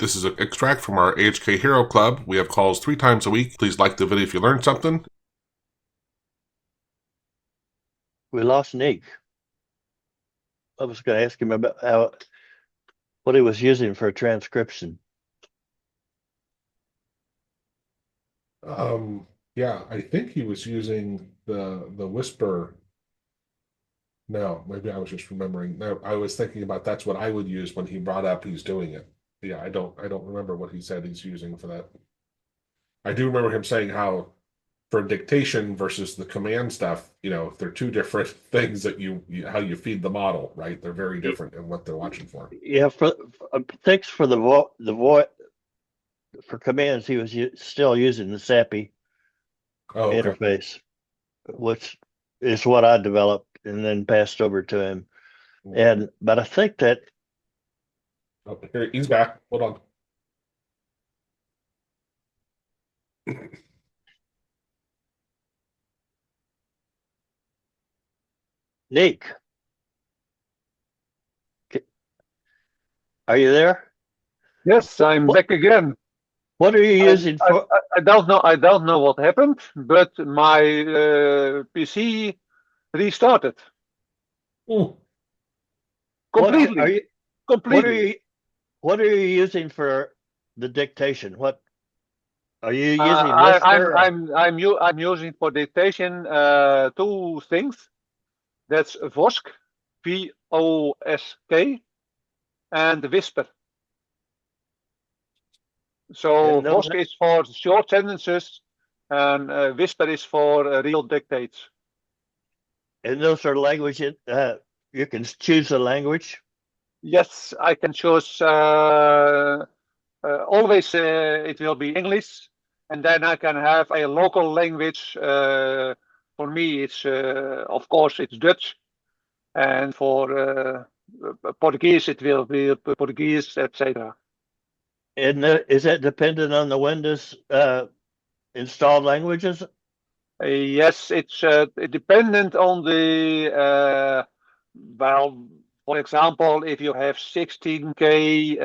This is an extract from our AHK Hero Club. We have calls 3 times a week. Please like the video if you learned something. We lost Nick. I was going to ask him about what he was using for a transcription. Yeah, I think he was using the Whisper. No, maybe I was just remembering. No, I was thinking about that's what I would use when he brought up he's doing it. Yeah, I don't remember what he said he's using for that. I do remember him saying how for dictation versus the command stuff, they're two different things that how you feed the model, right? They're very different in what they're watching for. Yeah, thanks for the voice for commands. He was still using the SAPI interface, which is what I developed and then passed over to him. But I think that here he's back. Hold on. Nick, are you there? Yes, I'm back again. What are you using for? I don't know. I don't know what happened, but my PC restarted completely. Completely. What are you using for the dictation? What are you using? Whisper? I'm using for dictation 2 things. That's Vosk, VOSK, and Whisper. So Vosk is for short sentences, and Whisper is for real dictates. And those are languages. You can choose a language. Yes, I can choose. Always it will be English, and then I can have a local language. For me, it's of course it's Dutch, and for Portuguese it will be Portuguese, etc. And is that dependent on the Windows installed languages? Yes, it's dependent on the well, for example, if you have 16K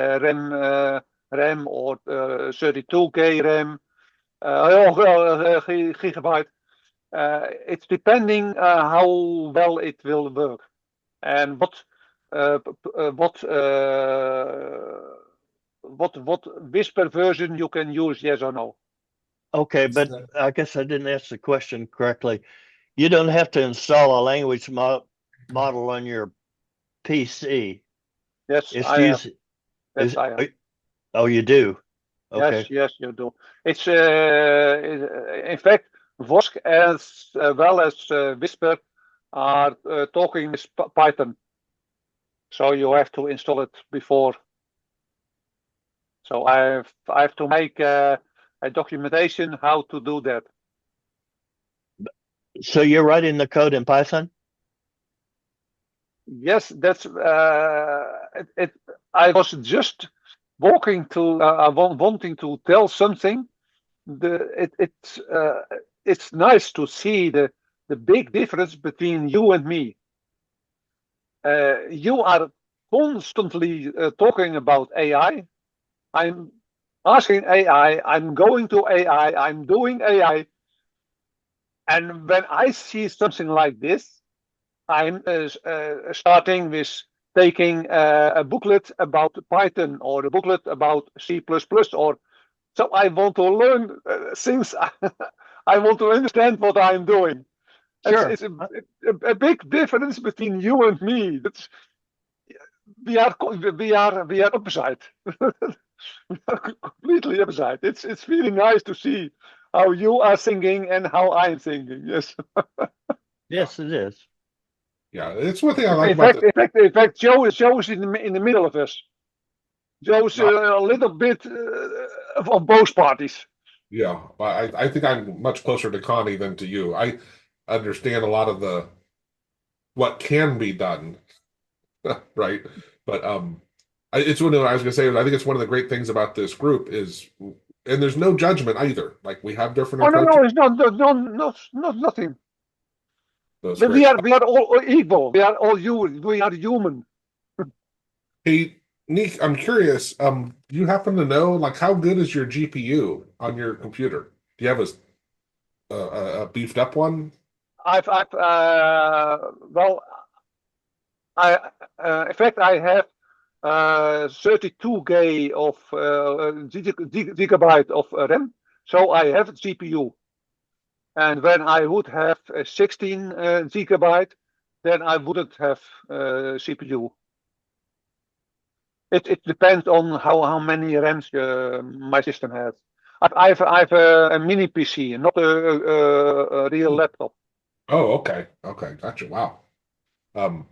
RAM or 32K RAM, gigabyte. It's depending how well it will work, and what Whisper version you can use, yes or no. Okay, but I guess I didn't ask the question correctly. You don't have to install a language model on your PC. Yes, I have. Yes, I have. Oh, you do? Okay. Yes, you do. It's in fact, Vosk as well as Whisper are talking with Python, so you have to install it before. So I have to make a documentation how to do that. So you're writing the code in Python? Yes, that's it. I was just wanting to tell something. It's nice to see the big difference between you and me. You are constantly talking about AI. I'm asking AI. I'm going to AI. I'm doing AI. And when I see something like this, I'm starting with taking a booklet about Python or a booklet about C++, or so I want to learn things. I want to understand what I'm doing. Sure. It's a big difference between you and me. We are opposite. We are completely opposite. It's really nice to see how you are thinking and how I'm thinking. Yes. Yes, it is. Yeah, it's one thing I like about this. In fact, Joe is in the middle of us. Joe's a little bit of both parties. Yeah, I think I'm much closer to Connie than to you. I understand a lot of what can be done, right? But it's one of I was going to say. I think it's one of the great things about this group is, and there's no judgment either. Like we have different approaches. No, it's not nothing. But we are all equal. We are all human. We are human. Hey, Nick, I'm curious. Do you happen to know, like, how good is your GPU on your computer? Do you have a beefed up one? Well, in fact, I have 32 gig of gigabyte of RAM, so I have GPU. And when I would have 16 gigabyte, then I wouldn't have CPU. It depends on how many RAMs my system has. I've a mini PC, not a real laptop. Oh, okay. Okay, gotcha. Wow. Um,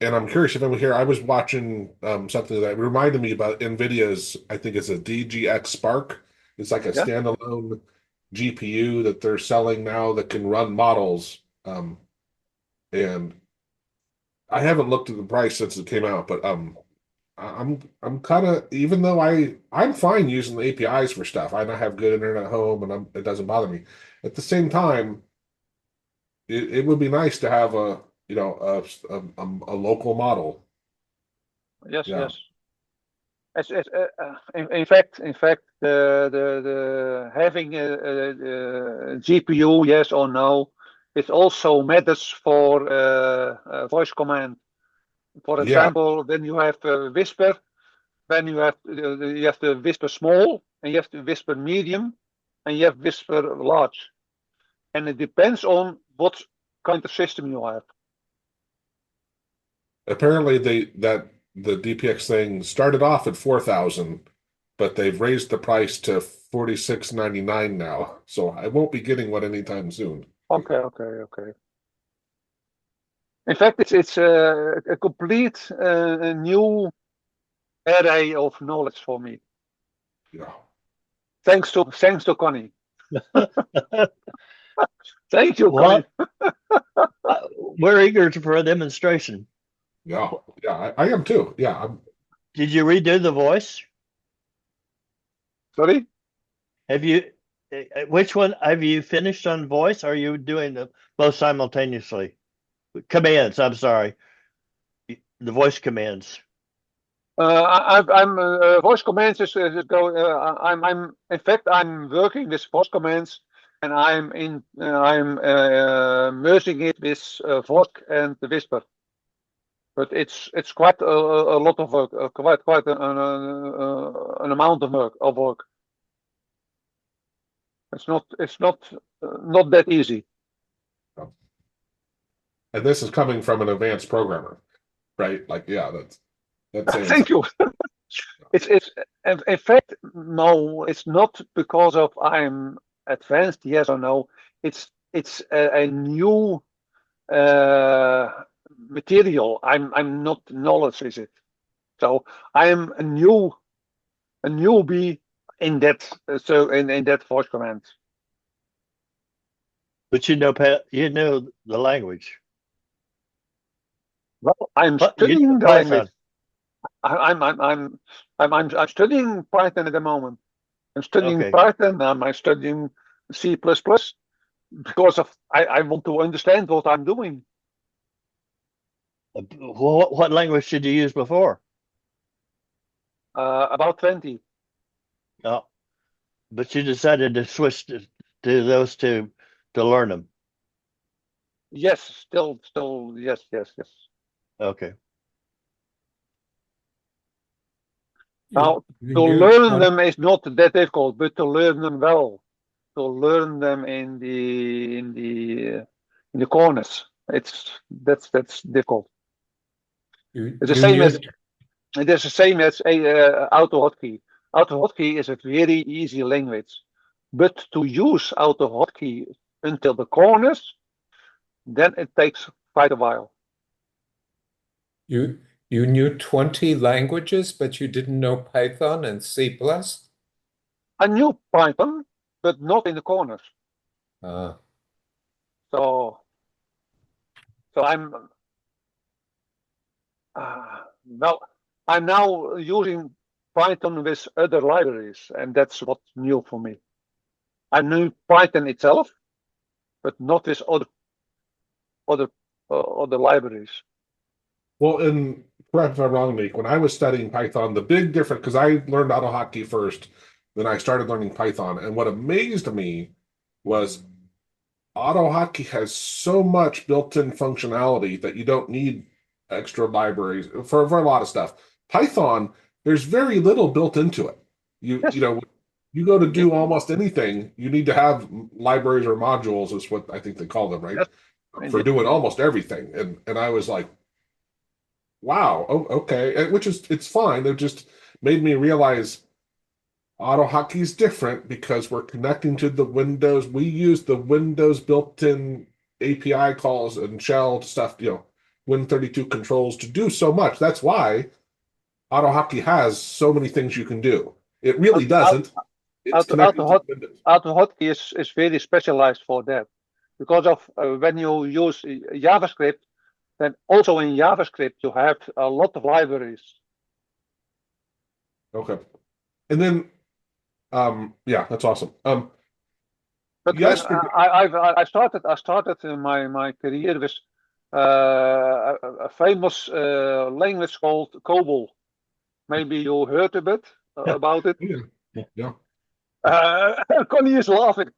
and I'm curious if I'm here. I was watching something that reminded me about NVIDIA's, I think it's a DGX Spark. It's like a Yeah. standalone GPU that they're selling now that can run models. And I haven't looked at the price since it came out, but I'm kind of, even though I'm fine using the APIs for stuff. I have good internet at home and it doesn't bother me. At the same time, it would be nice to have a local model. Yes, Yeah. yes. In fact, the having a GPU, yes or no, it also matters for voice command. For Yeah. example, when you have Whisper, then you have the Whisper small, and you have the Whisper medium, and you have Whisper large, and it depends on what kind of system you have. Apparently the DPX thing started off at 4,000, but they've raised the price to 46.99 now. So I won't be getting one anytime soon. Okay. In fact, it's a complete new array of knowledge for me. Yeah. Thanks to Connie. Thank you, Connie. We're eager for a demonstration. Yeah. I am too. Yeah. Did you redo the voice? Sorry? Which one have you finished on voice? Or are you doing them both simultaneously? Commands, I'm sorry. The voice commands. I'm voice commands is going. I'm in fact I'm working with voice commands, and I'm merging it with Vosk and the Whisper. But it's quite a lot of work, quite an amount of work. It's not that easy. And this is coming from an advanced programmer, right? Like, yeah, that's saying Thank you. It's in fact no, it's not because of I'm advanced, yes or no. It's a new material. I'm not knowledge, is it? So I'm a newbie in that. So in that voice command. But you know the language. Well, I'm studying the language. I'm studying Python at the moment. I'm studying Python. I'm studying C++ because I want to understand what I'm doing. What language did you use before? About 20. Oh, but you decided to switch to those two to learn them. Yes, still, yes. Okay. Now, to learn them is not that difficult, but to learn them well, to learn them in the corners, that's difficult. It's the same as AutoHotkey. AutoHotkey is a very easy language, but to use AutoHotkey until the corners, then it takes quite a while. You knew 20 languages, but you didn't know Python and C++? I knew Python, but not in the corners. So I'm I'm now using Python with other libraries, and that's what's new for me. I knew Python itself, but not with other libraries. Well, and correct if I'm wrong, Nick, when I was studying Python, the big difference, because I learned AutoHotkey first, then I started learning Python. And what amazed me was AutoHotkey has so much built-in functionality that you don't need extra libraries for a lot of stuff. Python, there's very little built into it. Yes. You know, you go to do almost anything, you need to have libraries or modules, is what I think they call them, right? Yes. For doing almost everything. And I was like, wow, oh, okay. Which is, it's fine. It just made me realize AutoHotkey is different because we're connecting to the Windows. We use the Windows built-in API calls and shell stuff, Win32 controls to do so much. That's why AutoHotkey has so many things you can do. It really doesn't. It's connected to Windows. AutoHotkey is very specialized for that. Because of when you use JavaScript, then also in JavaScript you have a lot of libraries. Okay. And then yeah, that's awesome. But yesterday, I started my career with a famous language called COBOL. Maybe you heard a bit about it. Yeah. Connie is laughing.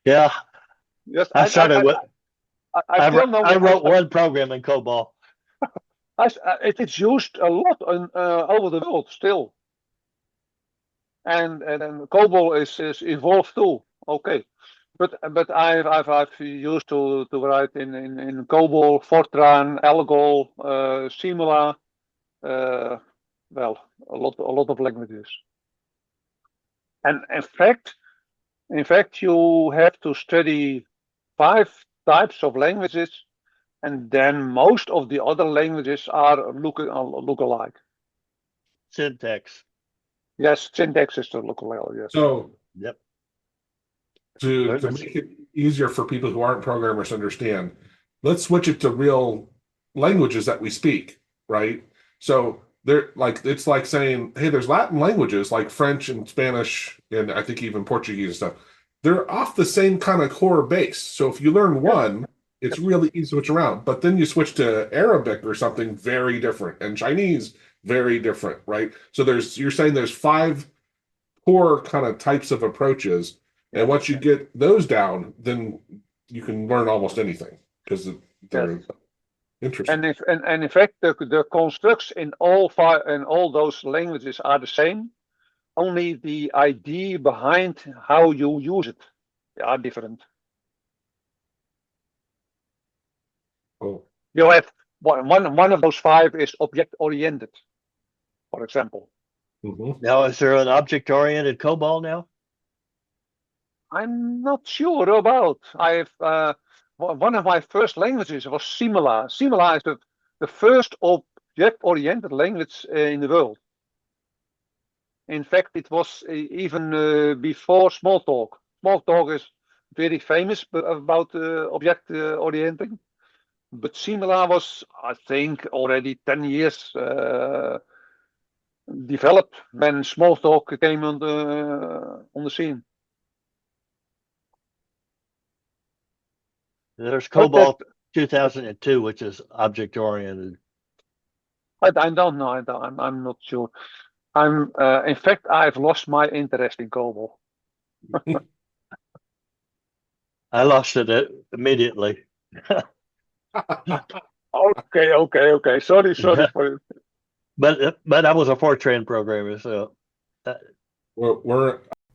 Yeah. Yes, I started with. I wrote one program in COBOL. It's used a lot over the world still. And COBOL is evolved too. Okay, but I've used to write in COBOL, Fortran, Algol, Simula, well, a lot of languages. And in fact, you have to study 5 types of languages, and then most of the other languages are look alike. Syntax. Yes, syntax is the lookalike. Yes. So yep. To make it easier for people who aren't programmers to understand, let's switch it to real languages that we speak, right? So it's like saying, hey, there's Latin languages like French and Spanish, and I think even Portuguese and stuff. They're off the same kind of core base. So if you learn one, it's really easy to switch around. But then you switch to Arabic or something very different, and Chinese, very different, right? So you're saying there's 5 core kind of types of approaches. And once you get those down, then you can learn almost anything because they're interesting. And in fact, the constructs in all those languages are the same. Only the idea behind how you use it are different. Oh. You have one of those 5 is object oriented, for example. Mm-hmm. Now, is there an object oriented COBOL now? I'm not sure about. One of my first languages was Simula. Simula is the first object-oriented language in the world. In fact, it was even before Smalltalk. Smalltalk is very famous about object orienting, but Simula was, I think, already 10 years developed when Smalltalk came on the scene. There's COBOL 2002, which is object oriented. I don't know. I'm not sure. In fact, I've lost my interest in COBOL. I lost it immediately. Okay. Sorry for it. But I was a Fortran programmer, so.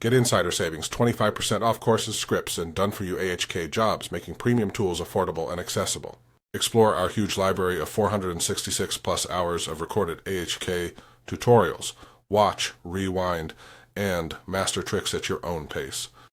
Get insider savings, 25% off courses, scripts, and done-for-you AHK jobs, making premium tools affordable and accessible. Explore our huge library of 466-plus hours of recorded AHK tutorials. Watch, rewind, and master tricks at your own pace.